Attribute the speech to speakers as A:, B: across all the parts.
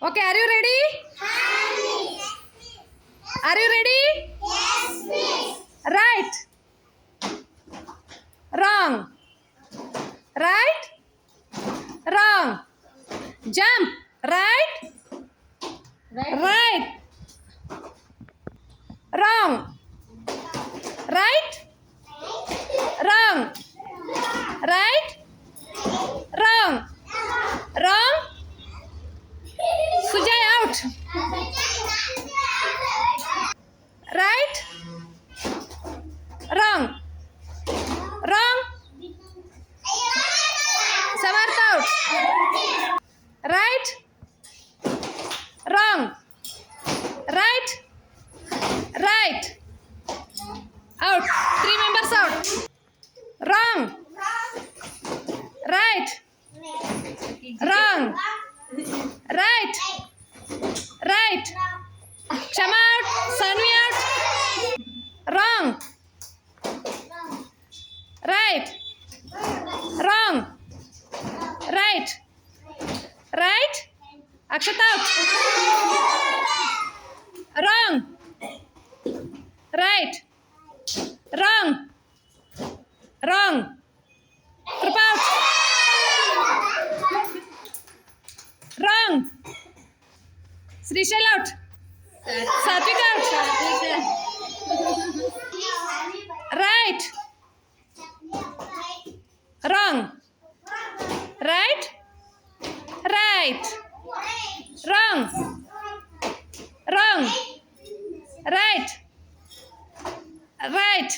A: Okay, are you ready? Are you ready? Right. Wrong. Right. Wrong. Jump. Right. Right. Wrong. Right. Wrong. Right. Wrong. Wrong. Sujay out. Right. Wrong. Wrong. Samarth out. Right. Wrong. Right. Right. Out. 3 members out. Wrong. Right. Wrong. Right. Right. Kshama out. Sanvi out. Wrong. Right. Wrong. Right. Right. Akshat out. Wrong. Right. Wrong. Wrong. Kripa out. Wrong. Srishal out. Satvik out. Right. Wrong. Right. Right. Wrong. Wrong. Right. Right.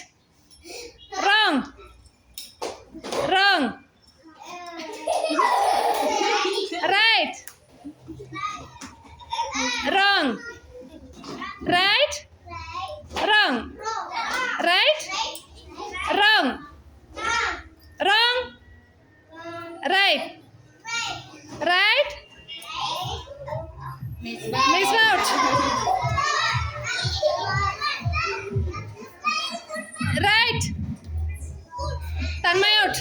A: Wrong. Wrong. Right. Wrong. Right. Wrong. Right. Wrong. Wrong. Right. Right. Miss out. Right. Tanmay out.